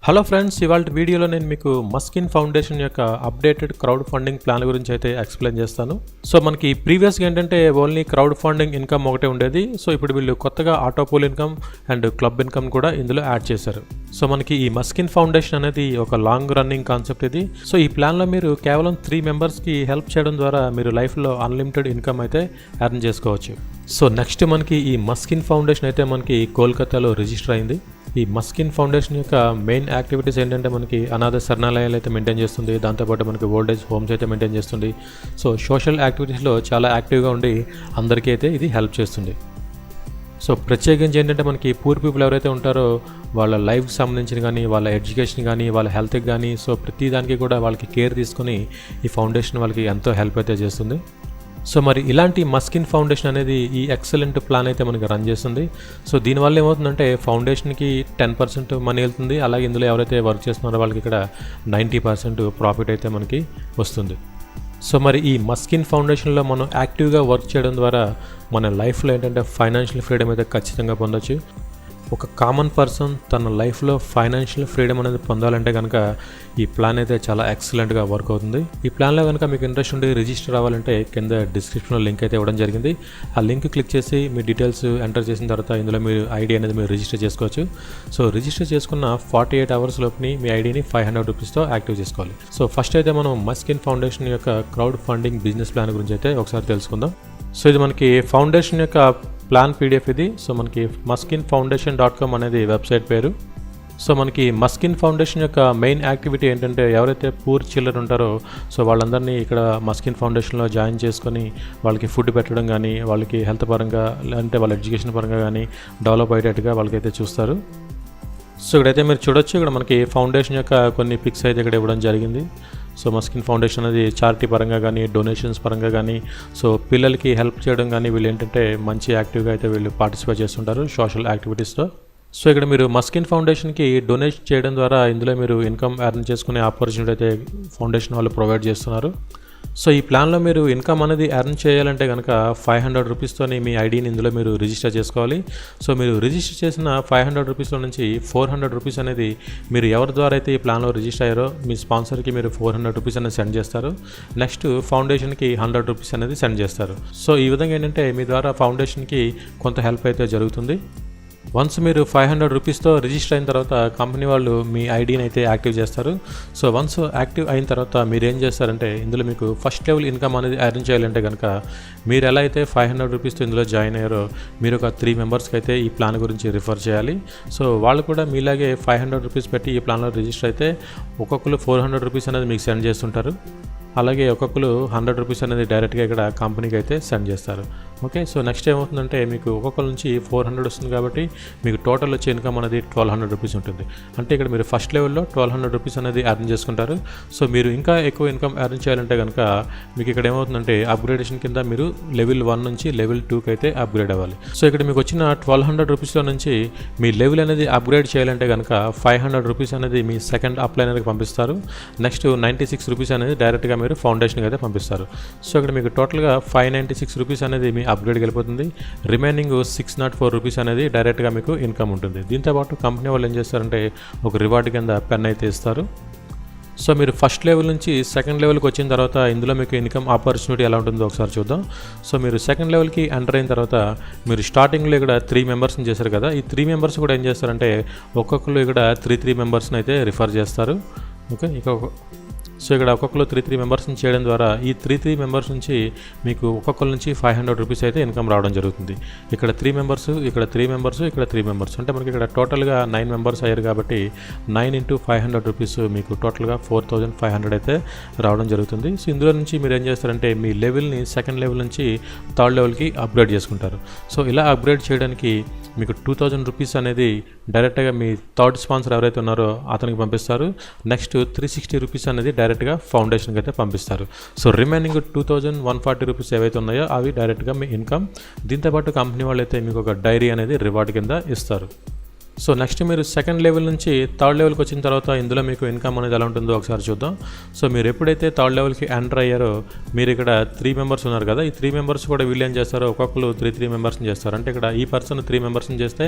Hello friends, ఇవాళ వీడియోలో నేను మీకు మస్కిన్ ఫౌండేషన్ యొక్క అప్డేటెడ్ క్రౌడ్ ఫండింగ్ ప్లాన్ గురించి అయితే ఎక్స్ప్లెయిన్ చేస్తాను. సో మనకి ప్రీవియస్గా ఏంటంటే ఓన్లీ క్రౌడ్ ఫండింగ్ ఇన్కమ్ ఒకటే ఉండేది. సో ఇప్పుడు వీళ్ళు కొత్తగా ఆటోపూల్ ఇన్కమ్ అండ్ క్లబ్ ఇన్కమ్ కూడా ఇందులో యాడ్ చేశారు. సో మనకి ఈ మస్కిన్ ఫౌండేషన్ అనేది ఒక లాంగ్ రన్నింగ్ కాన్సెప్ట్ ఇది. సో ఈ ప్లాన్లో మీరు కేవలం 3 మెంబర్స్కి హెల్ప్ చేయడం ద్వారా మీరు లైఫ్లో అన్లిమిటెడ్ ఇన్కమ్ అయితే ఎర్న్ చేసుకోవచ్చు. సో నెక్స్ట్ మనకి ఈ మస్కిన్ ఫౌండేషన్ అయితే మనకి కోల్కతాలో రిజిస్టర్ అయింది. ఈ మస్కిన్ ఫౌండేషన్ యొక్క మెయిన్ యాక్టివిటీస్ ఏంటంటే మనకి అనాథ శరణాలయాలు అయితే మెయింటైన్ చేస్తుంది. దాంతోపాటు మనకి ఓల్డేజ్ హోమ్స్ అయితే మెయింటైన్ చేస్తుంది. సో సోషల్ యాక్టివిటీస్లో చాలా యాక్టివ్గా ఉండి అందరికీ అయితే ఇది హెల్ప్ చేస్తుంది. సో ప్రత్యేకించి ఏంటంటే మనకి పూర్ పీపుల్ ఎవరైతే ఉంటారో వాళ్ళ లైఫ్కి సంబంధించిన కానీ, వాళ్ళ ఎడ్యుకేషన్ కానీ, వాళ్ళ హెల్త్కి కానీ, సో ప్రతి దానికి కూడా వాళ్ళకి కేర్ తీసుకొని ఈ ఫౌండేషన్ వాళ్ళకి ఎంతో హెల్ప్ అయితే చేస్తుంది. సో మరి ఇలాంటి మస్కిన్ ఫౌండేషన్ అనేది ఈ ఎక్సలెంట్ ప్లాన్ అయితే మనకి రన్ చేస్తుంది. సో దీనివల్ల ఏమవుతుందంటే ఫౌండేషన్కి 10% మనీ వెళ్తుంది. అలాగే ఇందులో ఎవరైతే వర్క్ చేస్తున్నారో వాళ్ళకి ఇక్కడ 90% ప్రాఫిట్ అయితే మనకి వస్తుంది. సో మరి ఈ మస్కిన్ ఫౌండేషన్లో మనం యాక్టివ్గా వర్క్ చేయడం ద్వారా మన లైఫ్లో ఏంటంటే ఫైనాన్షియల్ ఫ్రీడమ్ అయితే ఖచ్చితంగా పొందొచ్చు. ఒక కామన్ పర్సన్ తన లైఫ్లో ఫైనాన్షియల్ ఫ్రీడమ్ అనేది పొందాలంటే కనుక ఈ ప్లాన్ అయితే చాలా ఎక్సలెంట్గా వర్క్ అవుతుంది. ఈ ప్లాన్లో కనుక మీకు ఇంట్రెస్ట్ ఉండి రిజిస్టర్ అవ్వాలంటే కింద డిస్క్రిప్షన్లో లింక్ అయితే ఇవ్వడం జరిగింది. ఆ లింక్ క్లిక్ చేసి మీ డీటెయిల్స్ ఎంటర్ చేసిన తర్వాత ఇందులో మీరు ఐడి అనేది మీరు రిజిస్టర్ చేసుకోవచ్చు. సో రిజిస్టర్ చేసుకున్న 48 అవర్స్ లోపుని మీ ఐడిని 500 రూపీస్తో యాక్టివ్ చేసుకోవాలి. సో ఫస్ట్ అయితే మనం మస్కిన్ ఫౌండేషన్ యొక్క క్రౌడ్ ఫండింగ్ బిజినెస్ ప్లాన్ గురించి అయితే ఒకసారి తెలుసుకుందాం. సో ఇది మనకి ఫౌండేషన్ యొక్క ప్లాన్ పీడిఎఫ్ ఇది. సో మనకి muskinfoundation.com అనేది వెబ్సైట్ పేరు. సో మనకి మస్కిన్ ఫౌండేషన్ యొక్క మెయిన్ యాక్టివిటీ ఏంటంటే ఎవరైతే పూర్ చిల్డ్రన్ ఉంటారో సో వాళ్ళందరినీ ఇక్కడ మస్కిన్ ఫౌండేషన్లో జాయిన్ చేసుకొని వాళ్ళకి ఫుడ్ పెట్టడం కానీ, వాళ్ళకి హెల్త్ పరంగా లేదంటే వాళ్ళ ఎడ్యుకేషన్ పరంగా కానీ డెవలప్ అయ్యేటట్టుగా వాళ్ళకైతే చూస్తారు. సో ఇక్కడైతే మీరు చూడొచ్చు, ఇక్కడ మనకి ఫౌండేషన్ యొక్క కొన్ని పిక్స్ అయితే ఇక్కడ ఇవ్వడం జరిగింది. సో మస్కిన్ ఫౌండేషన్ అనేది చారిటీ పరంగా కానీ, డొనేషన్స్ పరంగా కానీ, సో పిల్లలకి హెల్ప్ చేయడం కానీ వీళ్ళు ఏంటంటే మంచి యాక్టివ్గా అయితే వీళ్ళు పార్టిసిపేట్ చేస్తుంటారు సోషల్ యాక్టివిటీస్లో. సో ఇక్కడ మీరు మస్కిన్ ఫౌండేషన్కి డొనేట్ చేయడం ద్వారా ఇందులో మీరు ఇన్కమ్ ఎర్న్ చేసుకునే ఆపర్చునిటీ అయితే ఫౌండేషన్ వాళ్ళు ప్రొవైడ్ చేస్తున్నారు. సో ఈ ప్లాన్లో మీరు ఇన్కమ్ అనేది ఎర్న్ చేయాలంటే కనుక 500 రూపీస్తోని మీ ఐడిని ఇందులో మీరు రిజిస్టర్ చేసుకోవాలి. సో మీరు రిజిస్టర్ చేసిన 500 రూపీస్లో నుంచి 400 రూపీస్ అనేది మీరు ఎవరి ద్వారా అయితే ఈ ప్లాన్లో రిజిస్టర్ అయ్యారో మీ స్పాన్సర్కి మీరు 400 రూపీస్ అనేది సెండ్ చేస్తారు. నెక్స్ట్ ఫౌండేషన్కి 100 రూపీస్ అనేది సెండ్ చేస్తారు. సో ఈ విధంగా ఏంటంటే మీ ద్వారా ఫౌండేషన్కి కొంత హెల్ప్ అయితే జరుగుతుంది. వన్స్ మీరు 500 రూపీస్తో రిజిస్టర్ అయిన తర్వాత కంపెనీ వాళ్ళు మీ ఐడిని అయితే యాక్టివ్ చేస్తారు. సో వన్స్ యాక్టివ్ అయిన తర్వాత మీరు ఏం చేస్తారంటే ఇందులో మీకు ఫస్ట్ లెవెల్ ఇన్కమ్ అనేది ఎర్న్ చేయాలంటే కనుక మీరు ఎలా అయితే 500 రూపీస్తో ఇందులో జాయిన్ అయ్యారో మీరు ఒక 3 మెంబర్స్కి అయితే ఈ ప్లాన్ గురించి రిఫర్ చేయాలి. సో వాళ్ళు కూడా మీలాగే 500 రూపీస్ పెట్టి ఈ ప్లాన్లో రిజిస్టర్ అయితే ఒక్కొక్కరు 400 రూపీస్ అనేది మీకు సెండ్ చేస్తుంటారు. అలాగే ఒక్కొక్కరు 100 రూపీస్ అనేది డైరెక్ట్గా ఇక్కడ కంపెనీకి అయితే సెండ్ చేస్తారు. ఓకే, సో నెక్స్ట్ ఏమవుతుందంటే మీకు ఒక్కొక్కరి నుంచి 400 వస్తుంది కాబట్టి మీకు టోటల్ వచ్చే ఇన్కమ్ అనేది 1200 రూపీస్ ఉంటుంది. అంటే ఇక్కడ మీరు ఫస్ట్ లెవెల్లో 1200 రూపీస్ అనేది ఎర్న్ చేసుకుంటారు. సో మీరు ఇంకా ఎక్కువ ఇన్కమ్ ఎర్న్ చేయాలంటే కనుక మీకు ఇక్కడ ఏమవుతుందంటే అప్గ్రేడేషన్ కింద మీరు లెవెల్ 1 నుంచి లెవెల్ 2కి అయితే అప్గ్రేడ్ అవ్వాలి. సో ఇక్కడ మీకు వచ్చిన 1200 రూపీస్లో నుంచి మీ లెవెల్ అనేది అప్గ్రేడ్ చేయాలంటే కనుక 500 రూపీస్ అనేది మీ సెకండ్ అప్లైనర్కి పంపిస్తారు. నెక్స్ట్ 96 రూపీస్ అనేది డైరెక్ట్గా మీరు ఫౌండేషన్కి అయితే పంపిస్తారు. సో ఇక్కడ మీకు టోటల్గా 596 రూపీస్ అనేది మీ అప్గ్రేడ్కి వెళ్ళిపోతుంది. రిమైనింగ్ 604 రూపీస్ అనేది డైరెక్ట్గా మీకు ఇన్కమ్ ఉంటుంది. దీంతోపాటు కంపెనీ వాళ్ళు ఏం చేస్తారంటే ఒక రివార్డ్ కింద పెన్ అయితే ఇస్తారు. సో మీరు ఫస్ట్ లెవెల్ నుంచి సెకండ్ లెవెల్కి వచ్చిన తర్వాత ఇందులో మీకు ఇన్కమ్ ఆపర్చునిటీ ఎలా ఉంటుందో ఒకసారి చూద్దాం. సో మీరు సెకండ్ లెవెల్కి ఎంటర్ అయిన తర్వాత మీరు స్టార్టింగ్లో ఇక్కడ 3 మెంబర్స్ని చేశారు కదా, ఈ 3 మెంబర్స్ కూడా ఏం చేస్తారంటే ఒక్కొక్కరు ఇక్కడ 3 మెంబర్స్ని అయితే రిఫర్ చేస్తారు. ఓకే, సో ఇక్కడ ఒక్కొక్కరు 3 మెంబర్స్ని చేయడం ద్వారా ఈ 3 మెంబర్స్ నుంచి మీకు ఒక్కొక్కరి నుంచి 500 రూపీస్ అయితే ఇన్కమ్ రావడం జరుగుతుంది. ఇక్కడ 3 మెంబర్స్, ఇక్కడ 3 మెంబర్స్, ఇక్కడ 3 మెంబర్స్ అంటే మనకి ఇక్కడ టోటల్గా 9 మెంబర్స్ అయ్యారు కాబట్టి 9 × 500 రూపీస్ మీకు టోటల్గా 4500 అయితే రావడం జరుగుతుంది. సో ఇందులో నుంచి మీరు ఏం చేస్తారంటే మీ లెవెల్ని సెకండ్ లెవెల్ నుంచి థర్డ్ లెవెల్కి అప్గ్రేడ్ చేసుకుంటారు. సో ఇలా అప్గ్రేడ్ చేయడానికి మీకు 2000 రూపీస్ అనేది డైరెక్ట్గా మీ థర్డ్ స్పాన్సర్ ఎవరైతే ఉన్నారో అతనికి పంపిస్తారు. నెక్స్ట్ 360 రూపీస్ అనేది డైరెక్ట్గా ఫౌండేషన్కి అయితే పంపిస్తారు. సో రిమైనింగ్ 2140 రూపీస్ ఏవైతే ఉన్నాయో అవి డైరెక్ట్గా మీ ఇన్కమ్. దీంతోపాటు కంపెనీ వాళ్ళు అయితే మీకు ఒక డైరీ అనేది రివార్డ్ కింద ఇస్తారు. సో నెక్స్ట్ మీరు సెకండ్ లెవెల్ నుంచి థర్డ్ లెవెల్కి వచ్చిన తర్వాత ఇందులో మీకు ఇన్కమ్ అనేది ఎలా ఉంటుందో ఒకసారి చూద్దాం. సో మీరు ఎప్పుడైతే థర్డ్ లెవెల్కి ఎంటర్ అయ్యారో మీరు ఇక్కడ 3 మెంబర్స్ ఉన్నారు కదా, ఈ 3 మెంబర్స్ కూడా వీళ్ళు ఏం చేస్తారో ఒక్కొక్కరు 3 మెంబర్స్ని చేస్తారు. అంటే ఇక్కడ ఈ పర్సన్ 3 మెంబర్స్ని చేస్తే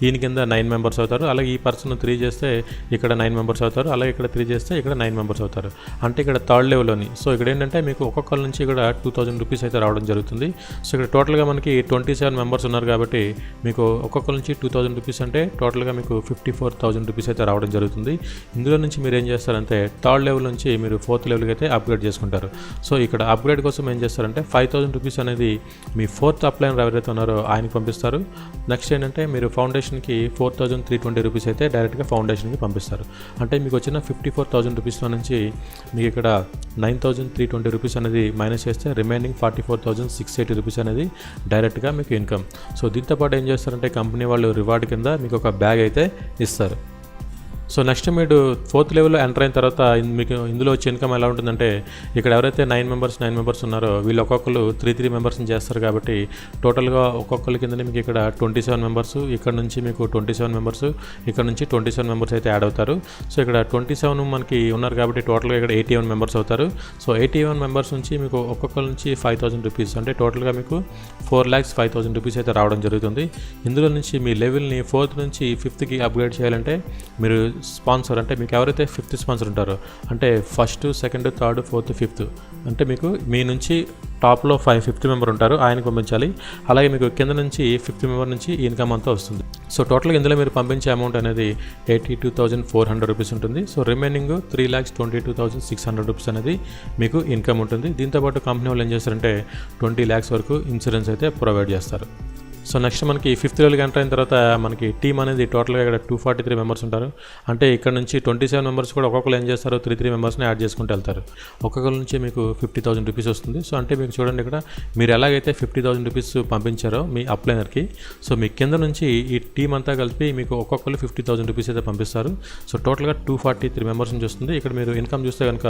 ఈయన కింద 9 మెంబర్స్ అవుతారు. అలాగే ఈ పర్సన్ 3 చేస్తే ఇక్కడ 9 మెంబర్స్ అవుతారు. అలాగే ఇక్కడ 3 చేస్తే ఇక్కడ 9 మెంబర్స్ అవుతారు. అంటే ఇక్కడ థర్డ్ లెవెల్లోని. సో ఇక్కడ ఏంటంటే మీకు ఒక్కొక్కరి నుంచి ఇక్కడ 2000 రూపీస్ అయితే రావడం జరుగుతుంది. సో ఇక్కడ టోటల్గా మనకి 27 మెంబర్స్ ఉన్నారు కాబట్టి మీకు ఒక్కొక్కరి నుంచి 2000 రూపీస్ అంటే టోటల్గా మీకు 54,000 రూపీస్ అయితే రావడం జరుగుతుంది. ఇందులో నుంచి మీరు ఏం చేస్తారంటే థర్డ్ లెవెల్ నుంచి మీరు 4th లెవెల్కి అయితే అప్గ్రేడ్ చేసుకుంటారు. సో ఇక్కడ అప్గ్రేడ్ కోసం ఏం చేస్తారంటే 5,000 రూపీస్ అనేది మీ 4th అప్లైనర్ ఎవరైతే ఉన్నారో ఆయనకి పంపిస్తారు. నెక్స్ట్ ఏంటంటే మీరు ఫౌండేషన్కి 4,320 రూపీస్ అయితే డైరెక్ట్గా ఫౌండేషన్కి పంపిస్తారు. అంటే మీకు వచ్చిన 54,000 రూపీస్లో నుంచి మీకు ఇక్కడ 9,320 రూపీస్ అనేది మైనస్ చేస్తే రిమైనింగ్ 44,680 రూపీస్ అనేది డైరెక్ట్గా మీకు ఇన్కమ్. సో దీంతోపాటు ఏం చేస్తారంటే కంపెనీ వాళ్ళు రివార్డ్ కింద మీకు ఒక బ్యాగ్ అయితే ఇస్తారు. సో నెక్స్ట్ మీరు 4th లెవెల్లో ఎంటర్ అయిన తర్వాత మీకు ఇందులో వచ్చే ఇన్కమ్ ఎలా ఉంటుందంటే ఇక్కడ ఎవరైతే 9 మెంబర్స్ ఉన్నారో వీళ్ళు ఒక్కొక్కరు 3 మెంబర్స్ని చేస్తారు కాబట్టి టోటల్గా ఒక్కొక్కరి కింద మీకు ఇక్కడ 27 మెంబర్స్, ఇక్కడ నుంచి మీకు 27 మెంబర్స్, ఇక్కడ నుంచి 27 మెంబర్స్ అయితే యాడ్ అవుతారు. సో ఇక్కడ 27 మనకి ఉన్నారు కాబట్టి టోటల్గా ఇక్కడ 81 మెంబర్స్ అవుతారు. సో 81 మెంబర్స్ నుంచి మీకు ఒక్కొక్కరి నుంచి 5,000 రూపీస్ అంటే టోటల్గా మీకు 4,05,000 రూపీస్ అయితే రావడం జరుగుతుంది. ఇందులో నుంచి మీ లెవెల్ని 4th నుంచి 5thకి అప్గ్రేడ్ చేయాలంటే మీరు స్పాన్సర్ అంటే మీకు ఎవరైతే 5th స్పాన్సర్ ఉంటారో అంటే 1st, 2nd, 3rd, 4th, 5th అంటే మీకు మీ నుంచి టాప్లో 5th మెంబర్ ఉంటారు ఆయనకు పంపించాలి. అలాగే మీకు కింద నుంచి 5th మెంబర్ నుంచి ఇన్కమ్ అంతా వస్తుంది. సో టోటల్గా ఇందులో మీరు పంపించే అమౌంట్ అనేది 82,400 రూపీస్ ఉంటుంది. సో రిమైనింగ్ 3,22,600 రూపీస్ అనేది మీకు ఇన్కమ్ ఉంటుంది. దీంతోపాటు కంపెనీ వాళ్ళు ఏం చేస్తారంటే 20 lakhs వరకు ఇన్సూరెన్స్ అయితే ప్రొవైడ్ చేస్తారు. సో నెక్స్ట్ మనకి 5th లెవెల్కి ఎంటర్ అయిన తర్వాత మనకి టీమ్ అనేది టోటల్గా ఇక్కడ 243 మెంబర్స్ ఉంటారు. అంటే ఇక్కడ నుంచి 27 మెంబర్స్ కూడా ఒక్కొక్కరు ఏం చేస్తారు 3 మెంబర్స్ని యాడ్ చేసుకుంటూ వెళ్తారు. ఒక్కొక్కరి నుంచి మీకు 50,000 రూపీస్ వస్తుంది. సో అంటే మీకు చూడండి ఇక్కడ మీరు ఎలాగైతే 50,000 రూపీస్ పంపించారో మీ అప్లైనర్కి, సో మీ కింద నుంచి ఈ టీం అంతా కలిపి మీకు ఒక్కొక్కరు 50,000 రూపీస్ అయితే పంపిస్తారు. సో టోటల్గా 243 మెంబర్స్ నుంచి వస్తుంది. ఇక్కడ మీరు ఇన్కమ్ చూస్తే కనుక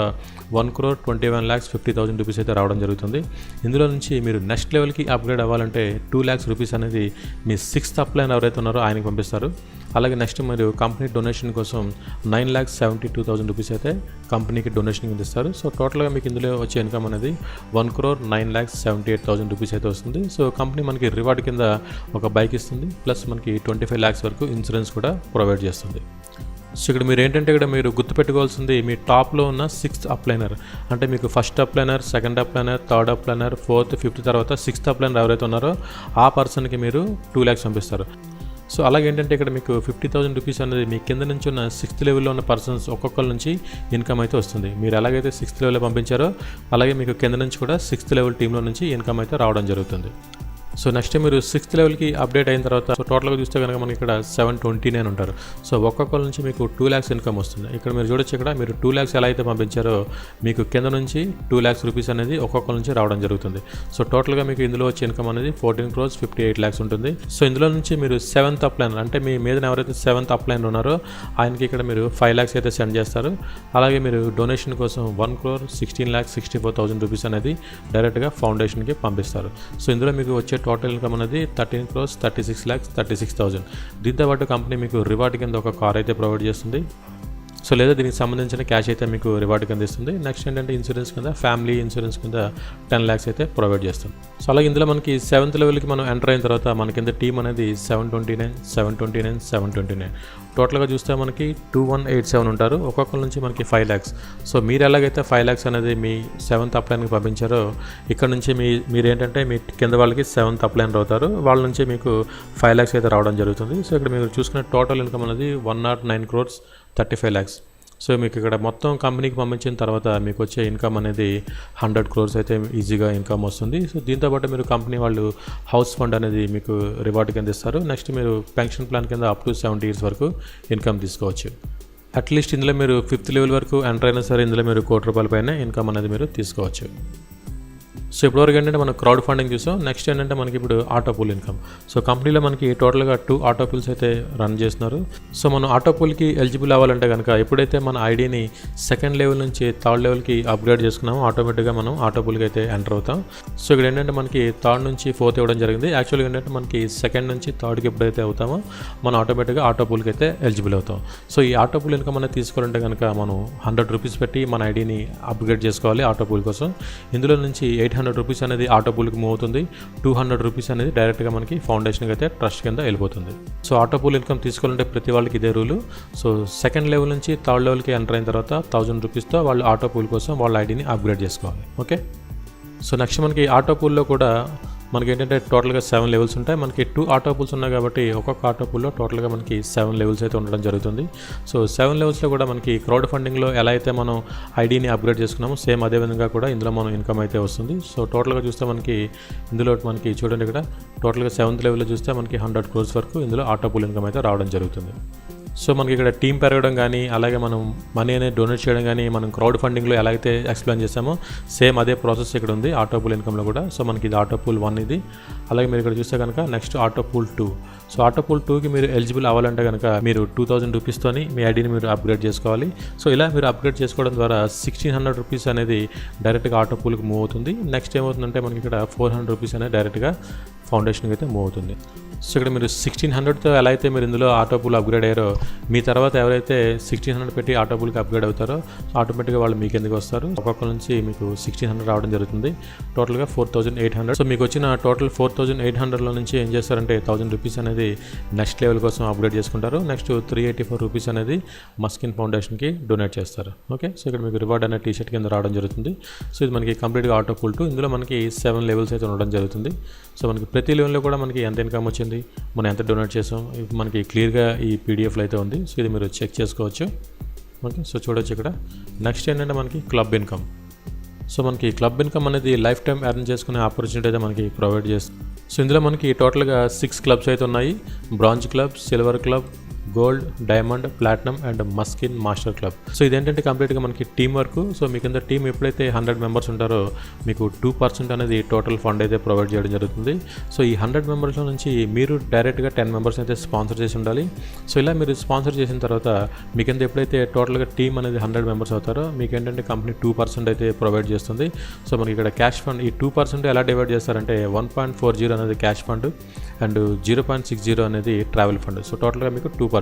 1,21,50,000 రూపీస్ అయితే రావడం జరుగుతుంది. ఇందులో నుంచి మీరు నెక్స్ట్ లెవెల్కి అప్గ్రేడ్ అవ్వాలంటే 2 lakhs రూపీస్ అనేది మీ 6th అప్లైనర్ ఎవరైతే ఉన్నారో ఆయనకి పంపిస్తారు. అలాగే నెక్స్ట్ మీరు కంపెనీ డొనేషన్ కోసం 9,72,000 రూపీస్ అయితే కంపెనీకి డొనేషన్ కింద ఇస్తారు. సో టోటల్గా మీకు ఇందులో వచ్చే ఇన్కమ్ అనేది 1,09,78,000 రూపీస్ అయితే వస్తుంది. సో కంపెనీ మనకి రివార్డ్ కింద ఒక బైక్ ఇస్తుంది, ప్లస్ మనకి 25 lakhs వరకు ఇన్సూరెన్స్ కూడా ప్రొవైడ్ చేస్తుంది. సో ఇక్కడ మీరు ఏంటంటే ఇక్కడ మీరు గుర్తుపెట్టుకోవాల్సింది మీ టాప్లో ఉన్న 6th అప్లైనర్ అంటే మీకు 1st అప్లైనర్, 2nd అప్లైనర్, 3rd అప్లైనర్, 4th, 5th తర్వాత 6th అప్లైనర్ ఎవరైతే ఉన్నారో ఆ పర్సన్కి మీరు 2 lakhs పంపిస్తారు. సో అలాగే ఏంటంటే ఇక్కడ మీకు 50,000 రూపీస్ అనేది మీ కింద నుంచి ఉన్న 6th లెవెల్లో ఉన్న పర్సన్స్ ఒక్కొక్కరి నుంచి ఇన్కమ్ అయితే వస్తుంది. మీరు ఎలాగైతే 6th లెవెల్లో పంపించారో అలాగే మీకు కింద నుంచి కూడా 6th లెవెల్ టీంలో నుంచి ఇన్కమ్ అయితే రావడం జరుగుతుంది. సో నెక్స్ట్ మీరు 6th లెవెల్కి అప్డేట్ అయిన తర్వాత సో టోటల్గా చూస్తే కనుక మనకి ఇక్కడ 729 ఉంటారు. సో ఒక్కొక్కరి నుంచి మీకు 2 lakhs ఇన్కమ్ వస్తుంది. ఇక్కడ మీరు చూడొచ్చు ఇక్కడ మీరు 2 lakhs ఎలా అయితే పంపించారో మీకు కింద నుంచి 2 lakhs రూపీస్ అనేది ఒక్కొక్కరి నుంచి రావడం జరుగుతుంది. సో టోటల్గా మీకు ఇందులో వచ్చే ఇన్కమ్ అనేది 14,58 lakhs ఉంటుంది. సో ఇందులో నుంచి మీరు 7th అప్లైనర్ అంటే మీ మీద ఎవరైతే 7th అప్లైనర్ ఉన్నారో ఆయనకి ఇక్కడ మీరు 5 lakhs అయితే సెండ్ చేస్తారు. అలాగే మీరు డొనేషన్ కోసం 1,16,64,000 రూపీస్ అనేది డైరెక్ట్గా ఫౌండేషన్కి పంపిస్తారు. సో ఇందులో మీకు వచ్చే టోటల్ ఇన్కమ్ అనేది 13,36,36,000. దీంతో పాటు కంపెనీ మీకు రివార్డ్ కింద ఒక కార్ అయితే ప్రొవైడ్ చేస్తుంది. సో లేదా దీనికి సంబంధించిన క్యాష్ అయితే మీకు రివార్డ్ కింద ఇస్తుంది. నెక్స్ట్ ఏంటంటే ఇన్సూరెన్స్ కింద ఫ్యామిలీ ఇన్సూరెన్స్ కింద 10 lakhs అయితే ప్రొవైడ్ చేస్తుంది. సో అలాగే ఇందులో మనకి 7th లెవెల్కి మనం ఎంటర్ అయిన తర్వాత మన కింద టీమ్ అనేది 729 టోటల్గా చూస్తే మనకి 2187 ఉంటారు. ఒక్కొక్కరి నుంచి మనకి 5 lakhs. సో మీరు ఎలాగైతే 5 lakhs అనేది మీ 7th అప్లైన్కి పంపించారో ఇక్కడ నుంచి మీరు ఏంటంటే మీ కింద వాళ్ళకి 7th అప్లైనర్ అవుతారు. వాళ్ళ నుంచి మీకు 5 lakhs అయితే రావడం జరుగుతుంది. సో ఇక్కడ మీరు చూసుకున్న టోటల్ ఇన్కమ్ అనేది 109,35 lakhs. సో మీకు ఇక్కడ మొత్తం కంపెనీకి పంపించిన తర్వాత మీకు వచ్చే ఇన్కమ్ అనేది 100 crores అయితే ఈజీగా ఇన్కమ్ వస్తుంది. సో దీంతోపాటు మీరు కంపెనీ వాళ్ళు హౌస్ ఫండ్ అనేది మీకు రివార్డ్ కింద ఇస్తారు. నెక్స్ట్ మీరు పెన్షన్ ప్లాన్ కింద అప్ టు 70 years వరకు ఇన్కమ్ తీసుకోవచ్చు. అట్లీస్ట్ ఇందులో మీరు 5th లెవెల్ వరకు ఎంటర్ అయినా సరే ఇందులో మీరు ₹1,00,00,000 పైన ఇన్కమ్ అనేది మీరు తీసుకోవచ్చు. సో ఇప్పటివరకు ఏంటంటే మనం క్రౌడ్ ఫండింగ్ చూసాం. నెక్స్ట్ ఏంటంటే మనకి ఇప్పుడు ఆటో పూల్ ఇన్కమ్. సో కంపెనీలో మనకి టోటల్గా 2 ఆటో పూల్స్ అయితే రన్ చేస్తున్నారు. సో మనం ఆటో పూల్కి ఎలిజిబుల్ అవ్వాలంటే కనుక ఎప్పుడైతే మన ఐడిని సెకండ్ లెవెల్ నుంచి థర్డ్ లెవెల్కి అప్గ్రేడ్ చేసుకున్నామో ఆటోమేటిక్గా మనం ఆటో పూల్కి అయితే ఎంటర్ అవుతాం. సో ఇక్కడ ఏంటంటే మనకి థర్డ్ నుంచి ఫోర్త్ ఇవ్వడం జరిగింది. యాక్చువల్గా ఏంటంటే మనకి సెకండ్ నుంచి థర్డ్కి ఎప్పుడైతే అవుతామో మనం ఆటోమేటిక్గా ఆటో పూల్కి అయితే ఎలిజిబుల్ అవుతాం. సో ఈ ఆటో పూల్ ఇన్కమ్ అనేది తీసుకోవాలంటే కనుక మనం 100 రూపీస్ పెట్టి మన ఐడిని అప్గ్రేడ్ చేసుకోవాలి ఆటో పూల్ కోసం. ఇందులో నుంచి 800 రూపీస్ అనేది ఆటో పూల్కి మూవ్ అవుతుంది. 200 రూపీస్ అనేది డైరెక్ట్గా మనకి ఫౌండేషన్కి అయితే ట్రస్ట్ కింద వెళ్ళిపోతుంది. సో ఆటో పూల్ ఇన్కమ్ తీసుకోవాలంటే ప్రతి వాళ్ళకి ఇదే రూలు. సో సెకండ్ లెవెల్ నుంచి థర్డ్ లెవెల్కి ఎంటర్ అయిన తర్వాత 1000 రూపీస్తో వాళ్ళు ఆటో పూల్ కోసం వాళ్ళ ఐడిని అప్గ్రేడ్ చేసుకోవాలి. ఓకే. సో నెక్స్ట్ మనకి ఆటో పూల్లో కూడా మనకి ఏంటంటే టోటల్గా 7 లెవెల్స్ ఉంటాయి. మనకి 2 ఆటో పూల్స్ ఉన్నాయి కాబట్టి ఒక్కొక్క ఆటో పూల్లో టోటల్గా మనకి 7 లెవెల్స్ అయితే ఉండడం జరుగుతుంది. సో 7 లెవెల్స్లో కూడా మనకి క్రౌడ్ ఫండింగ్లో ఎలా అయితే మనం ఐడిని అప్గ్రేడ్ చేసుకున్నామో సేమ్ అదే విధంగా కూడా ఇందులో మనం ఇన్కమ్ అయితే వస్తుంది. సో టోటల్గా చూస్తే మనకి ఇందులో మనకి చూడండి ఇక్కడ టోటల్గా 7th లెవెల్లో చూస్తే మనకి 100 crores వరకు ఇందులో ఆటో పూల్ ఇన్కమ్ అయితే రావడం జరుగుతుంది. సో మనకి ఇక్కడ టీం పెరగడం కానీ అలాగే మనం మనీ అనేది డొనేట్ చేయడం కానీ మనం క్రౌడ్ ఫండింగ్లో ఎలా అయితే ఎక్స్ప్లెయిన్ చేసామో సేమ్ అదే ప్రాసెస్ ఇక్కడ ఉంది ఆటో పూల్ ఇన్కమ్లో కూడా. సో మనకి ఇది ఆటో పూల్ 1 ఇది. అలాగే మీరు ఇక్కడ చూస్తే కనుక next auto pool 2. So auto pool 2కి మీరు ఎలిజిబుల్ అవ్వాలంటే కనుక మీరు 2000 రూపీస్తోని మీ ఐడిని మీరు అప్గ్రేడ్ చేసుకోవాలి. సో ఇలా మీరు అప్గ్రేడ్ చేసుకోవడం ద్వారా 1600 రూపీస్ అనేది డైరెక్ట్గా ఆటో పూల్కి మూవ్ అవుతుంది. నెక్స్ట్ ఏమవుతుందంటే మనకి ఇక్కడ 400 రూపీస్ అనేది డైరెక్ట్గా ఫౌండేషన్కి అయితే మూవ్ అవుతుంది. సో ఇక్కడ మీరు 1600తో ఎలా అయితే మీరు ఇందులో ఆటో పూల్ అప్గ్రేడ్ అయ్యారో మీ తర్వాత ఎవరైతే 1600 పెట్టి ఆటో పూల్కి అప్గ్రేడ్ అవుతారో ఆటోమేటిక్గా వాళ్ళు మీకు ఎందుకు వస్తారు. ఒక్కొక్క నుంచి మీకు 1600 రావడం జరుగుతుంది. టోటల్గా 4800. సో మీకు వచ్చిన టోటల్ 4800లో నుంచి ఏం చేస్తారంటే 1000 రూపీస్ అనేది నెక్స్ట్ లెవెల్ కోసం అప్గ్రేడ్ చేసుకుంటారు. నెక్స్ట్ 384 రూపీస్ అనేది మస్కిన్ ఫౌండేషన్కి డొనేట్ చేస్తారు. ఓకే. సో ఇక్కడ మీకు రివార్డ్ అనే టీషర్ట్ కింద రావడం జరుగుతుంది. సో ఇది మనకి కంప్లీట్గా ఆటో పూల్ 2. ఇందులో మనకి 7 లెవెల్స్ అయితే ఉండడం జరుగుతుంది. సో మనకి ప్రతి లెవెల్లో కూడా మనకి ఎంత ఇన్కమ్ వచ్చింది, మనం ఎంత డొనేట్ చేసాం మనకి క్లియర్గా ఈ పీడిఎఫ్లో అయితే ఉంది. సో ఇది మీరు చెక్ చేసుకోవచ్చు. ఓకే. సో చూడొచ్చు ఇక్కడ. నెక్స్ట్ ఏంటంటే మనకి క్లబ్ ఇన్కమ్. సో మనకి క్లబ్ ఇన్కమ్ అనేది లైఫ్ టైం ఎర్న్ చేసుకునే ఆపర్చునిటీ అయితే మనకి ప్రొవైడ్ చేస్తుంది. సో ఇందులో మనకి టోటల్గా 6 క్లబ్స్ అయితే ఉన్నాయి. Bronze club, silver club, gold, diamond, platinum and మస్కిన్ master club. So ఇదేంటంటే కంప్లీట్గా మనకి టీం వర్క్. సో మీ కింద టీం ఎప్పుడైతే 100 మెంబర్స్ ఉంటారో మీకు 2% అనేది టోటల్ ఫండ్ అయితే ప్రొవైడ్ చేయడం జరుగుతుంది. సో ఈ 100 మెంబర్స్లో నుంచి మీరు డైరెక్ట్గా 10 మెంబర్స్ అయితే స్పాన్సర్ చేసి ఉండాలి. సో ఇలా మీరు స్పాన్సర్ చేసిన తర్వాత మీ కింద ఎప్పుడైతే టోటల్గా టీం అనేది 100 మెంబర్స్ అవుతారో మీకు ఏంటంటే కంపెనీ 2% అయితే ప్రొవైడ్ చేస్తుంది. సో మనకి ఇక్కడ క్యాష్ ఫండ్ ఈ 2% ఎలా డివైడ్ చేస్తారంటే 1.40 అనేది క్యాష్ ఫండ్ అండ్ 0.60 అనేది ట్రావెల్ ఫండ్. సో టోటల్గా మీకు 2%.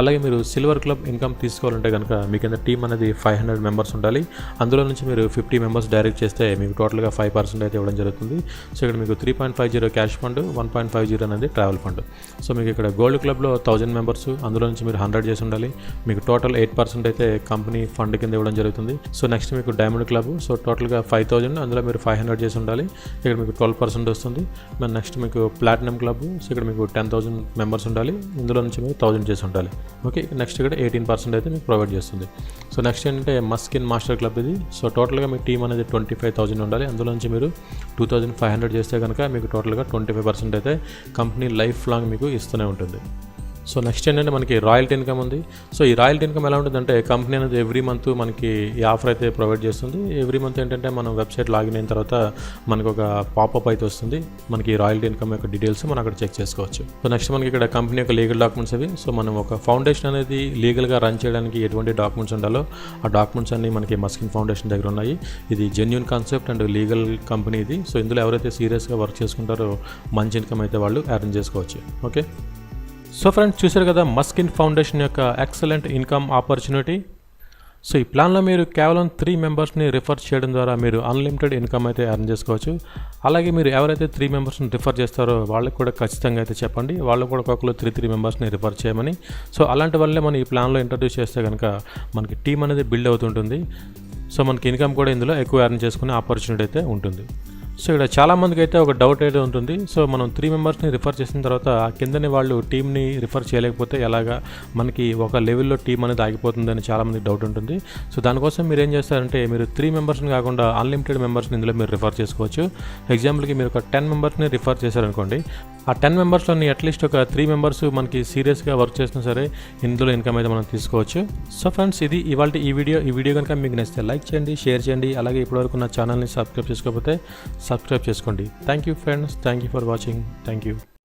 అలాగే మీరు సిల్వర్ క్లబ్ ఇన్కమ్ తీసుకోవాలంటే కనుక మీ కింద టీం అనేది 500 మెంబర్స్ ఉండాలి. అందులో నుంచి మీరు 50 మెంబర్స్ డైరెక్ట్ చేస్తే మీకు టోటల్గా 5% అయితే ఇవ్వడం జరుగుతుంది. సో ఇక్కడ మీకు 3.50 క్యాష్ ఫండ్, 1.50 అనేది ట్రావెల్ ఫండ్. సో మీకు ఇక్కడ గోల్డ్ క్లబ్లో 1000 మెంబర్స్, అందులో నుంచి మీరు 100 చేసి ఉండాలి. మీకు టోటల్ 8% అయితే కంపెనీ ఫండ్ కింద ఇవ్వడం జరుగుతుంది. సో నెక్స్ట్ మీకు డైమండ్ క్లబ్. సో టోటల్గా 5000, అందులో మీరు 500 చేసి ఉండాలి. ఇక్కడ మీకు 12% వస్తుంది. మరి నెక్స్ట్ మీకు ప్లాటినం క్లబ్. సో ఇక్కడ మీకు 10,000 మెంబర్స్ ఉండాలి. ఇందులో నుంచి మీరు 1000 చేసి ఉండాలి. ఓకే. నెక్స్ట్ ఇక్కడ 18% అయితే మీకు ప్రొవైడ్ చేస్తుంది. సో నెక్స్ట్ ఏంటంటే మస్కిన్ మాస్టర్ క్లబ్ ఇది. సో టోటల్గా మీ టీం అనేది 25,000 ఉండాలి. అందులో నుంచి మీరు 2500 చేస్తే కనుక మీకు టోటల్గా 25% అయితే కంపెనీ లైఫ్ లాంగ్ మీకు ఇస్తూనే ఉంటుంది. సో నెక్స్ట్ ఏంటంటే మనకి రాయల్టీ ఇన్కమ్ ఉంది. సో ఈ రాయల్టీ ఇన్కమ్ ఎలా ఉంటుందంటే కంపెనీ అనేది ఎవ్రీ మంత్ మనకి ఈ ఆఫర్ అయితే ప్రొవైడ్ చేస్తుంది. ఎవ్రీ మంత్ ఏంటంటే మనం వెబ్సైట్ లాగిన్ అయిన తర్వాత మనకు ఒక పాపప్ అయితే వస్తుంది. మనకి రాయల్టీ ఇన్కమ్ యొక్క డీటెయిల్స్ మనం అక్కడ చెక్ చేసుకోవచ్చు. సో నెక్స్ట్ మనకి ఇక్కడ కంపెనీ యొక్క లీగల్ డాక్యుమెంట్స్ అవి. సో మనం ఒక ఫౌండేషన్ అనేది లీగల్గా రన్ చేయడానికి ఎటువంటి డాక్యుమెంట్స్ ఉండాలో ఆ డాక్యుమెంట్స్ అన్ని మనకి మస్కిన్ ఫౌండేషన్ దగ్గర ఉన్నాయి. ఇది genuine concept and legal company ఇది. సో ఇందులో ఎవరైతే సీరియస్గా వర్క్ చేసుకుంటారో మంచి ఇన్కమ్ అయితే వాళ్ళు ఎర్న్ చేసుకోవచ్చు. ఓకే. సో ఫ్రెండ్స్ చూశారు కదా మస్కిన్ ఫౌండేషన్ యొక్క ఎక్సలెంట్ ఇన్కమ్ ఆపర్చునిటీ. సో ఈ ప్లాన్లో మీరు కేవలం 3 మెంబర్స్ని రిఫర్ చేయడం ద్వారా మీరు అన్లిమిటెడ్ ఇన్కమ్ అయితే ఎర్న్ చేసుకోవచ్చు. అలాగే మీరు ఎవరైతే 3 మెంబర్స్ని రిఫర్ చేస్తారో వాళ్ళకి కూడా ఖచ్చితంగా అయితే చెప్పండి. వాళ్ళు కూడా ఒక్కొక్కరు 3 మెంబర్స్ని రిఫర్ చేయమని. సో అలాంటి వల్లే మనం ఈ ప్లాన్లో ఇంట్రడ్యూస్ చేస్తే కనుక మనకి టీం అనేది బిల్డ్ అవుతుంటుంది. సో మనకి ఇన్కమ్ కూడా ఇందులో ఎక్కువ ఎర్న్ చేసుకునే ఆపర్చునిటీ అయితే ఉంటుంది. సో ఇక్కడ చాలామందికి అయితే ఒక డౌట్ అయితే ఉంటుంది. సో మనం 3 మెంబర్స్ని రిఫర్ చేసిన తర్వాత ఆ కిందని వాళ్ళు టీమ్ని రిఫర్ చేయలేకపోతే ఎలాగా మనకి ఒక లెవెల్లో టీం అనేది ఆగిపోతుందని చాలామందికి డౌట్ ఉంటుంది. సో దానికోసం మీరు ఏం చేస్తారంటే మీరు 3 మెంబర్స్ని కాకుండా అన్లిమిటెడ్ మెంబర్స్ని ఇందులో మీరు రిఫర్ చేసుకోవచ్చు. ఎగ్జాంపుల్కి మీరు ఒక 10 మెంబర్స్ని రిఫర్ చేశారనుకోండి, ఆ 10 మెంబర్స్లోని అట్లీస్ట్ ఒక 3 మెంబర్స్ మనకి సీరియస్గా వర్క్ చేసినా సరే ఇందులో ఇన్కమ్ అయితే మనం తీసుకోవచ్చు. సో ఫ్రెండ్స్, ఇది ఇవాళ ఈ వీడియో కనుక మీకు నచ్చితే లైక్ చేయండి, షేర్ చేయండి. అలాగే ఇప్పటివరకు నా ఛానల్ని సబ్స్క్రైబ్ చేసుకోకపోతే సబ్స్క్రైబ్ చేసుకోండి. Thank you friends, thank you for watching. Thank you.